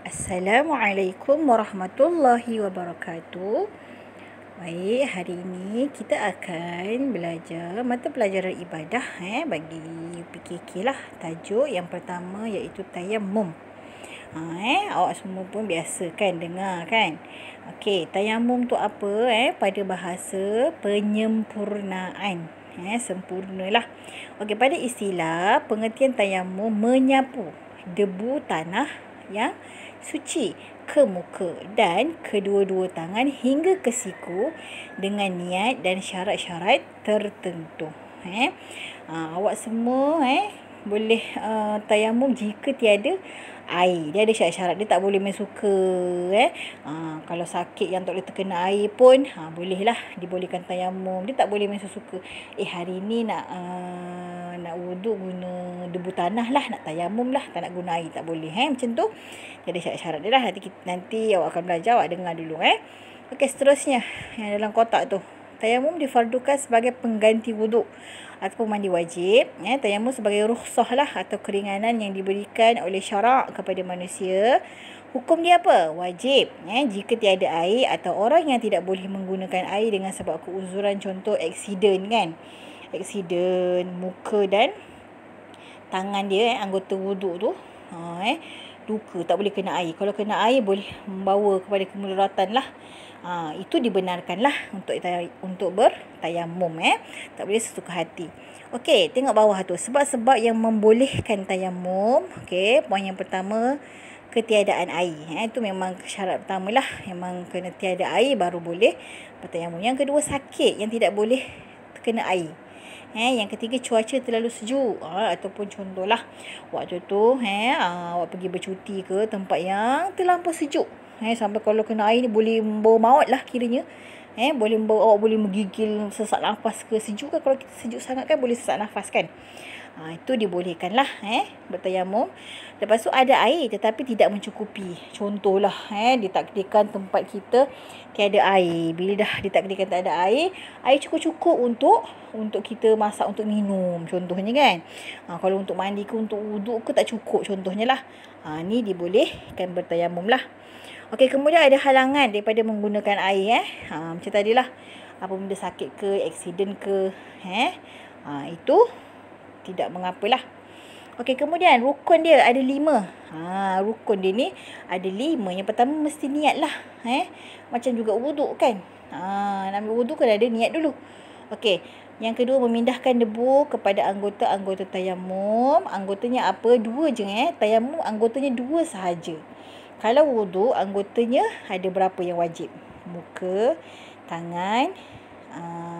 Assalamualaikum warahmatullahi wabarakatuh. Baik, hari ini kita akan belajar mata pelajaran ibadah bagi PKK lah. Tajuk yang pertama iaitu tayammum. Awak semua pun biasa kan dengar kan. Okey, tayammum tu apa pada bahasa penyempurnaan. Sempurnalah. Okey, pada istilah pengertian tayammum menyapu debu tanah yang suci ke muka dan kedua-dua tangan hingga ke siku dengan niat dan syarat-syarat tertentu. Awak semua boleh tayammum jika tiada air. Dia ada syarat-syarat. Dia tak boleh main suka. Kalau sakit yang tak boleh terkena air pun bolehlah dibolehkan tayammum. Dia tak boleh main suka. Hari ni nak wuduk guna debu tanah lah, nak tayammum lah, tak nak guna air, tak boleh. Macam tu. Dia ada syarat-syarat dia lah. Nanti awak akan belajar, awak dengar dulu. Okey, seterusnya yang dalam kotak tu. Tayammum difardukan sebagai pengganti wuduk ataupun mandi wajib. Tayammum sebagai rukhsah lah atau keringanan yang diberikan oleh syarak kepada manusia. Hukum dia apa? Wajib. Jika tiada air atau orang yang tidak boleh menggunakan air dengan sebab keuzuran, contoh aksiden kan. Aksiden muka dan tangan dia, anggota wuduk tu. Luka, tak boleh kena air. Kalau kena air boleh membawa kepada kemudaratan lah. Itu dibenarkan lah untuk bertayammum. Tak boleh sesuka hati. Okey, tengok bawah tu. Sebab-sebab yang membolehkan tayammum. Okey, poin yang pertama, ketiadaan air. Itu memang syarat pertama lah. Memang kena tiada air baru boleh bertayammum. Yang kedua, sakit yang tidak boleh kena air. Yang ketiga, cuaca terlalu sejuk. Ataupun contohlah waktu tu awak pergi bercuti ke tempat yang terlampau sejuk. Sampai kalau kena air ni boleh membawa maut lah kiranya. Awak boleh menggigil, sesak nafas ke. Sejuk kan, kalau kita sejuk sangat kan boleh sesak nafas kan. Itu dibolehkan lah bertayammum. Lepas tu ada air tetapi tidak mencukupi. Contohlah ditakdirkan tempat kita tiada air. Bila dah ditakdirkan tak ada air cukup-cukup untuk kita masak, untuk minum contohnya kan. Kalau untuk mandi ke, untuk wuduk ke, tak cukup contohnya lah. Ni dibolehkan bertayammum lah. Okey, kemudian ada halangan daripada menggunakan air macam tadilah, apa benda sakit ke, aksiden ke, itu tidak mengapalah. Okey, kemudian rukun dia ada 5. Rukun dia ni ada 5. Yang pertama mesti niat lah. Macam juga wuduk kan. Nak ambil wuduk kan ada niat dulu. Okey, yang kedua memindahkan debu kepada anggota-anggota tayammum. Anggotanya apa? 2 je Tayammum anggotanya 2 sahaja. Kalau wuduk anggotanya ada berapa yang wajib? Muka, tangan,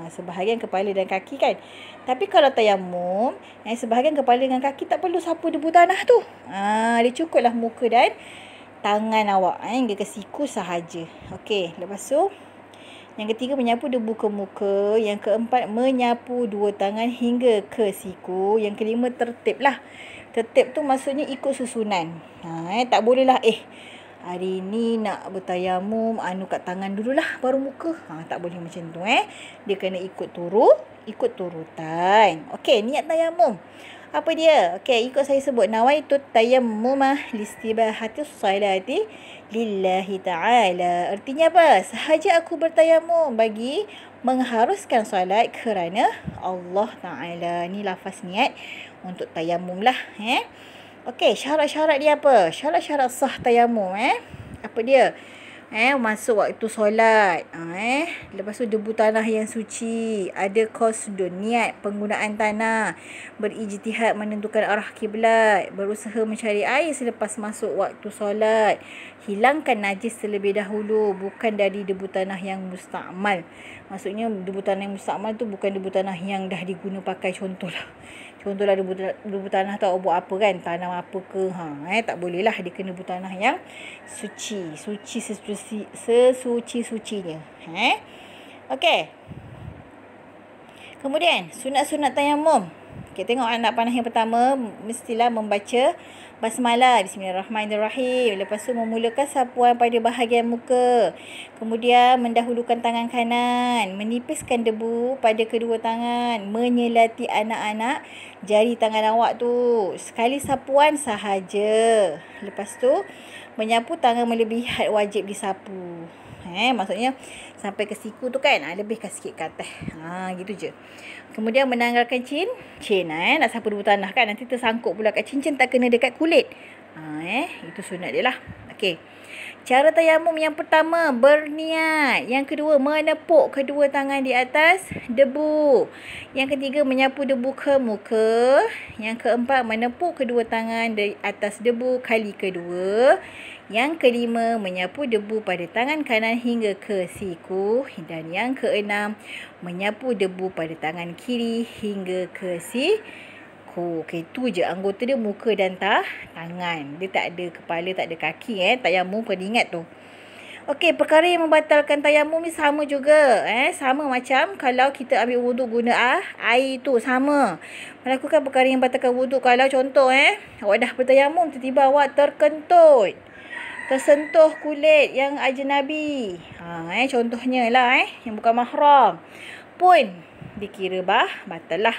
sebahagian kepala dan kaki kan. Tapi kalau tayammum sebahagian kepala dengan kaki tak perlu sapu debu tanah tu. Dia cukuplah muka dan tangan awak hingga ke siku sahaja. Okey, lepas tu yang ketiga menyapu debu ke muka. Yang keempat menyapu 2 tangan hingga ke siku. Yang kelima tertib lah. Tertib tu maksudnya ikut susunan. Tak bolehlah hari ni nak bertayammum kat tangan dululah baru muka. Tak boleh macam tu. Dia kena ikut turutan. Okey, niat tayammum. Apa dia? Okey, ikut saya sebut. Nawaitu tayammumah listibahatis salati lillahi ta'ala. Artinya apa? Sahaja aku bertayammum bagi mengharuskan solat kerana Allah Ta'ala. Ni lafaz niat untuk tayammum lah. Okey, syarat-syarat dia apa? Syarat-syarat sah tayammum. Apa dia? Masuk waktu solat. Lepas tu debu tanah yang suci. Ada qasdun, niat penggunaan tanah. Berijtihad menentukan arah kiblat. Berusaha mencari air selepas masuk waktu solat. Hilangkan najis terlebih dahulu. Bukan dari debu tanah yang musta'mal. Maksudnya debu tanah yang musta'mal tu bukan debu tanah yang dah diguna pakai. Contohlah debu tanah tu awak buat apa kan, tanam apa ke. Tak boleh lah, dia kena debu tanah yang suci sesuci-sucinya. Okey. Kemudian sunat-sunat tayammum. Okey, tengok anak panah yang pertama, mestilah membaca Basmalah, bismillahirrahmanirrahim. Lepas tu memulakan sapuan pada bahagian muka. Kemudian mendahulukan tangan kanan, menipiskan debu pada kedua tangan, menyelati anak-anak jari tangan awak tu. Sekali sapuan sahaja. Lepas tu menyapu tangan melebihi had wajib disapu. Maksudnya sampai ke siku tu kan, lebihkan sikit ke atas. Gitu je. Kemudian menanggalkan chin. Nak sapu debu tanah kan, nanti tersangkut pula kat cincin, tak kena dekat kulit. Itu sunat dia lah. Okey. Cara tayamum yang pertama, berniat. Yang kedua, menepuk kedua tangan di atas debu. Yang ketiga, menyapu debu ke muka. Yang keempat, menepuk kedua tangan di atas debu kali kedua. Yang kelima, menyapu debu pada tangan kanan hingga ke siku. Dan yang keenam, menyapu debu pada tangan kiri hingga ke siku. Okey, tu je anggota dia, muka dan tangan. Dia tak ada kepala, tak ada kaki. Tayamum kena ingat tu. Okey, perkara yang membatalkan tayamum ni sama juga. Sama macam kalau kita ambil wuduk guna air tu, sama. Melakukan perkara yang membatalkan wuduk. Kalau contoh, awak dah bertayamum, tiba-tiba awak tersentuh kulit yang ajnabi. Contohnya lah, yang bukan mahram. Pun dikira batal lah.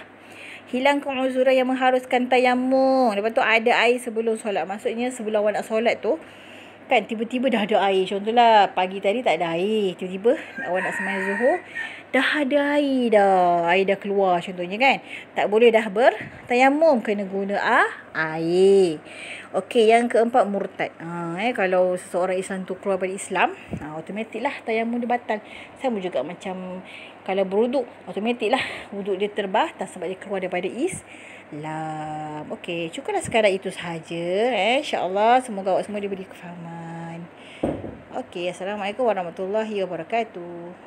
Hilangkan uzuran yang mengharuskan tayamum. Lepas tu ada air sebelum solat. Maksudnya sebelum awak nak solat tu, kan tiba-tiba dah ada air. Contohlah pagi tadi tak ada air. Tiba-tiba awak nak sembahyang zuhur, dah ada air dah. Air dah keluar contohnya kan. Tak boleh dah bertayamum. Kena guna air. Okey, yang keempat, murtad. Kalau seseorang Islam tu keluar dari Islam, automatik lah tayamum dia batal. Sama juga macam kalau berwuduk, automatik lah wuduk dia terbatas sebab dia keluar daripada Islam. Okey, cukuplah sekadar itu sahaja. InsyaAllah semoga awak semua diberi kefahaman. Okey, Assalamualaikum warahmatullahi wabarakatuh.